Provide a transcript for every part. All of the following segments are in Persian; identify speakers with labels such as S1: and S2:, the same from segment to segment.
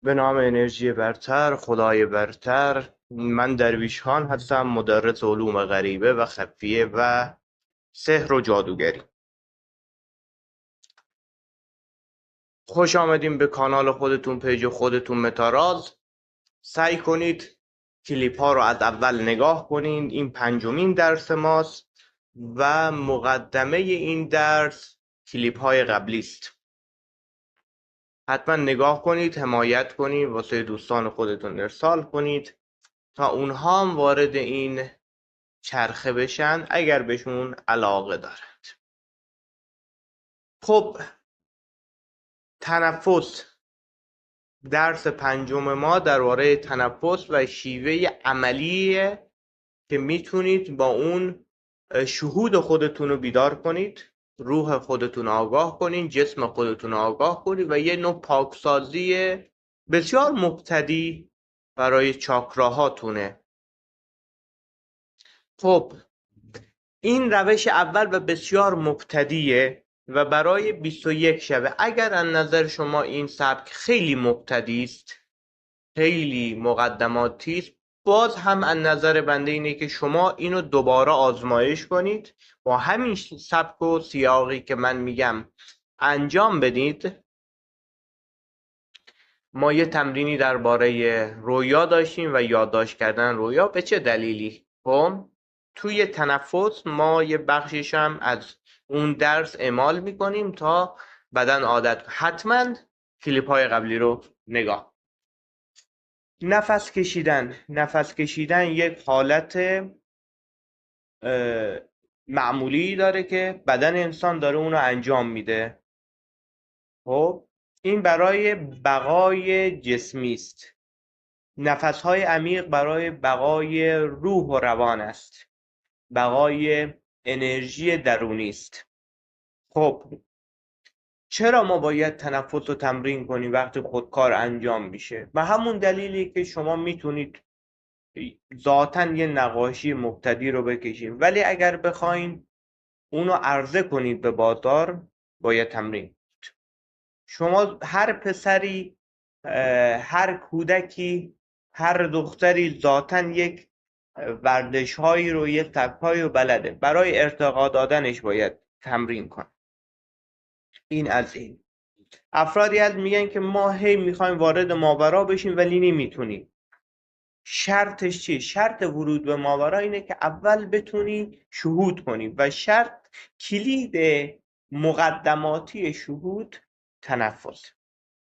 S1: به نام انرژی برتر، خدای برتر. من درویش خان هستم، مدرس علوم غریبه و خفیه و سحر و جادوگری. خوش آمدیم به کانال خودتون، پیج خودتون متاراز. سعی کنید کلیپ ها رو از اول نگاه کنید. این 5مین درس ماست و مقدمه این درس کلیپ های قبلی است. حتما نگاه کنید، حمایت کنید، واسه دوستان خودتون ارسال کنید تا اونها هم وارد این چرخه بشن اگر بهشون علاقه دارند. خب، تنفس. درس 5 ما درباره تنفس و شیوه عملی که میتونید با اون شهود خودتون رو بیدار کنید، روح خودتون آگاه کنید، جسم خودتون آگاه کنید و یه نوع پاکسازی بسیار مبتدی برای چاکراهاتونه. خب، این روش اول و بسیار مبتدیه و برای 21 شبه. اگر از نظر شما این سبک خیلی مبتدی است، خیلی مقدماتی است، باز هم از نظر بنده اینه که شما اینو دوباره آزمایش کنید، با همین سبک و سیاقی که من میگم انجام بدید. ما یه تمرینی درباره رویا داشتیم و یادداشت کردن رویا. به چه دلیلی؟ خب، توی تنفس ما یه بخشیش هم از اون درس اعمال میکنیم تا بدن عادت. حتما کلیپ های قبلی رو نگاه. نفس کشیدن. نفس کشیدن یک حالت معمولی داره که بدن انسان داره اونو انجام میده. خب، این برای بقای جسمی است. نفس‌های عمیق برای بقای روح و روان است، بقای انرژی درونی است. خب، چرا ما باید تنفس رو تمرین کنیم وقتی خودکار انجام میشه؟ به همون دلیلی که شما میتونید ذاتاً یه نقاشی مبتدی رو بکشید، ولی اگر بخواین اونو عرضه کنید به بازار باید تمرین. شما هر پسری، هر کودکی، هر دختری ذاتاً یک ورزش هایی رو، یک سبک هایی رو بلده. برای ارتقا دادنش باید تمرین کن. این از این. افرادی از میگن که ما هی میخوایم وارد ماورا بشیم ولی نمیتونیم. شرطش چیه؟ شرط ورود به ماورا اینه که اول بتونی شهود کنی و کلید مقدماتی شهود تنفس.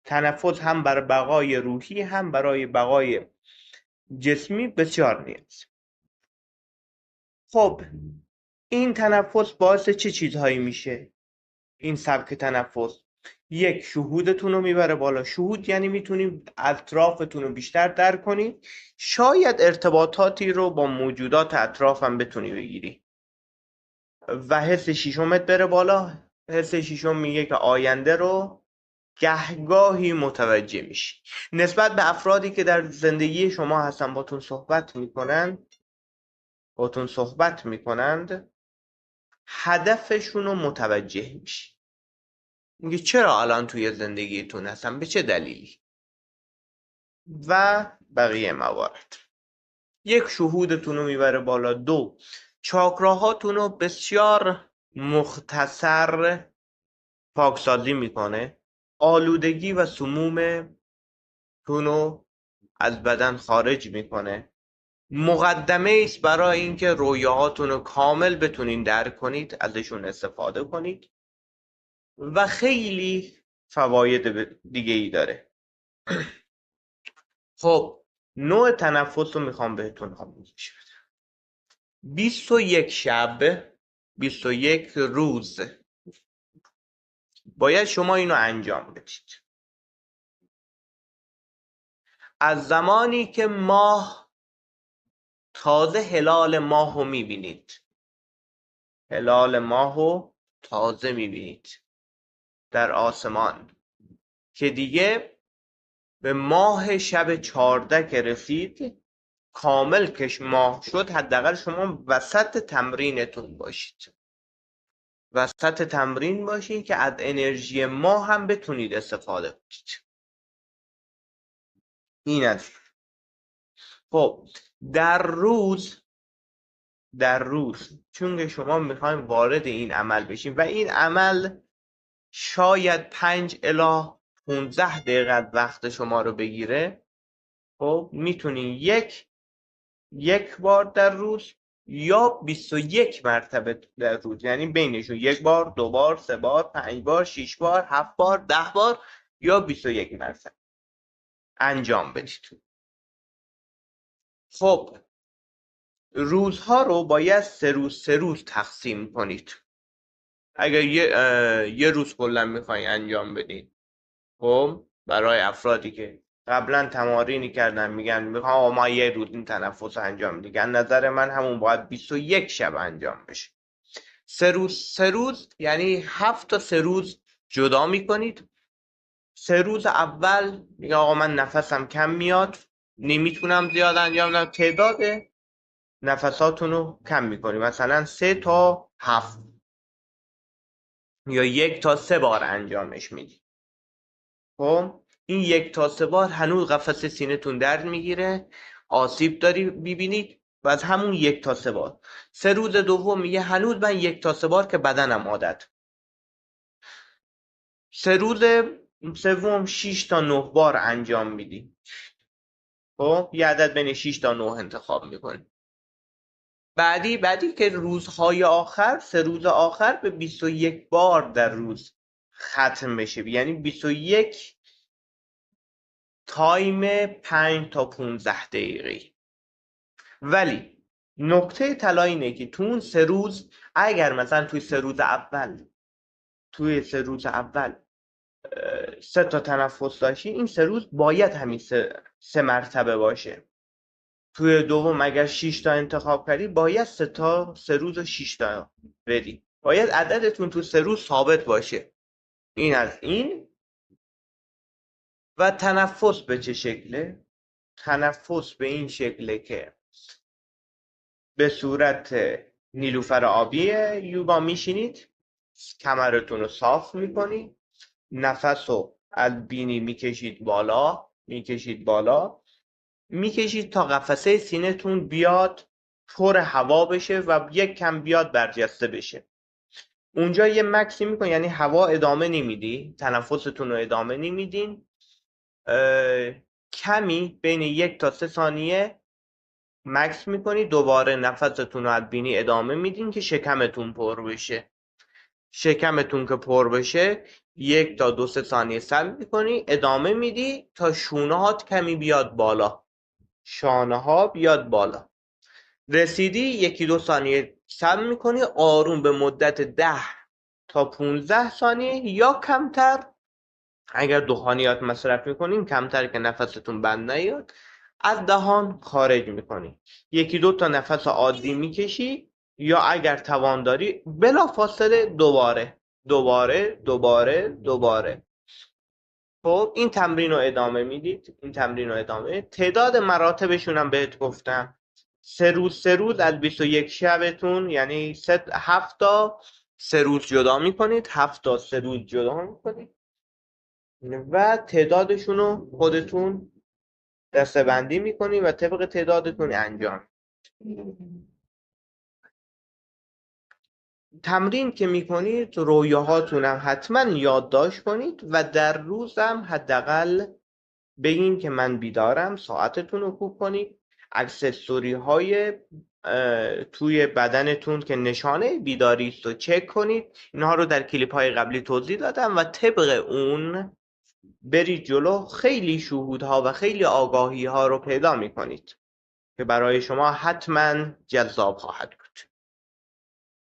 S1: تنفس هم برای بقای روحی هم برای بقای جسمی بسیار نیاز. خب، این تنفس باعث چه چیزهایی میشه؟ این سبک تنفس یک، شهودتون رو میبره بالا. شهود یعنی میتونید اطرافتون رو بیشتر درک کنید، شاید ارتباطاتی رو با موجودات اطراف هم بتونی بگیری و حس شیشمت بره بالا. حس شیشم میگه که آینده رو گهگاهی متوجه میشی. نسبت به افرادی که در زندگی شما هستن، باتون صحبت میکنند هدفشون رو متوجه میشی. میگه چرا الان توی زندگیتون هستن، به چه دلیلی و بقیه موارد. یک، شهودتون رو میبره بالا. دو، چاکراهاتون رو بسیار مختصر پاکسازی میکنه. آلودگی و سموم رو از بدن خارج میکنه. مقدمه است برای اینکه رویاهاتون رو کامل بتونین درک کنید، ازشون استفاده کنید و خیلی فواید دیگه ای داره. خب، نوع تنفس رو میخوام بهتون آموزش بدم. 21 شب، 21 روز باید شما اینو انجام بدید. از زمانی که تازه هلال ماه رو میبینید، هلال ماه رو تازه میبینید در آسمان، که دیگه به ماه شب 14 که رسید، کامل کش ماه شد، حداقل شما وسط تمرینتون باشید. وسط تمرین باشید که از انرژی ماه هم بتونید استفاده کنید. این است. خب در روز چون که شما میخوایم وارد این عمل بشیم و این عمل شاید 5 الی 15 دقیقه وقت شما رو بگیره، خب میتونین یک بار در روز یا 21 مرتبه در روز، یعنی بینشون 1 بار، 2 بار، 3 بار، 5 بار، 6 بار، 7 بار، 10 بار یا 21 مرتبه انجام بدید. خب روزها رو باید 3 روز تقسیم کنید. اگر یه روز کلا میخواین انجام بدین، خب برای افرادی که قبلا تمارینی کردن میگن میخوام ما یه روز این تنفس انجام میدن، نظر من همون باید 21 شب انجام بشه. 3 روز یعنی 7 تا 3 روز جدا میکنید. 3 روز اول میگه آقا من نفسم کم میاد، نمیتونم زیاد انجام بدم، تعداد نفساتون رو کم میکنی، مثلا 3 تا 7 یا 1 تا 3 بار انجامش میدی. خب این 1 تا 3 بار هنوز قفسه سینه‌تون درد میگیره، آسیب داری ببینید و از همون 1 تا 3 بار. 3 روز دوم میگه هنوز من 1 تا 3 بار که بدنم عادت. 3 روز سوم 6 تا 9 بار انجام میدی. خب یه عدد بین 6 تا 9 انتخاب میکنی. بعدی که روزهای آخر، 3 روز آخر به 21 بار در روز ختم بشه، یعنی 21 تایم 5 تا 15 دقیقه. ولی نکته طلا اینه که تو اون 3 روز اگر مثلا توی 3 روز اول 3 تا تنفس داشتی، این 3 روز باید همین 3 مرتبه باشه. توی دوم اگر 6 تا انتخاب کردی باید 3 روز و 6 تا بدی. باید عددتون تو 3 روز ثابت باشه. این از این. و تنفس به چه شکله؟ تنفس به این شکله که به صورت نیلوفر آبی یوگا میشینید، کمرتون رو صاف میکنید، نفس رو از بینی میکشید بالا میکشید تا قفسه سینه‌تون بیاد پر هوا بشه و یک کم بیاد برجسته بشه. اونجا یه مکسی میکنی، یعنی هوا ادامه نمیدی، تنفستون رو ادامه نمیدین. کمی بین 1 تا 3 ثانیه مکس میکنی، دوباره نفستون رو از بینی ادامه میدین که شکمتون پر بشه. شکمتون که پر بشه 1 تا 2 3 ثانیه صبر میکنی، ادامه میدی تا شونه هات کمی بیاد بالا، شانه ها بیاد بالا. رسیدی 1 2 ثانیه صبر میکنی، آروم به مدت 10 تا 15 ثانیه یا کمتر. اگر دخانیات مصرف میکنین کمتر که نفستون بند نیاد، از دهان خارج میکنی. 1 2 تا نفس عادی میکشی یا اگر توان داری بلا فاصله دوباره. خب این تمرین رو ادامه میدید. تعداد مراتبشون هم بهت گفتم. 3 روز از 21 شبتون، یعنی 7 تا 3 روز جدا میکنید، 7 تا 3 روز جدا میکنید و تعدادشون رو خودتون دسته‌بندی میکنید و طبق تعدادتون انجام. تمرین که میکنید رویاهاتون هم حتما یادداشت کنید و در روز هم حداقل بگین که من بیدارم، ساعتتون رو خوب کنید. اکسسوری های توی بدنتون که نشانه بیداری است رو چک کنید. اینها رو در کلیپ های قبلی توضیح دادم و طبق اون برید جلو. خیلی شهودها و خیلی آگاهی ها رو پیدا میکنید که برای شما حتما جذاب خواهد بود.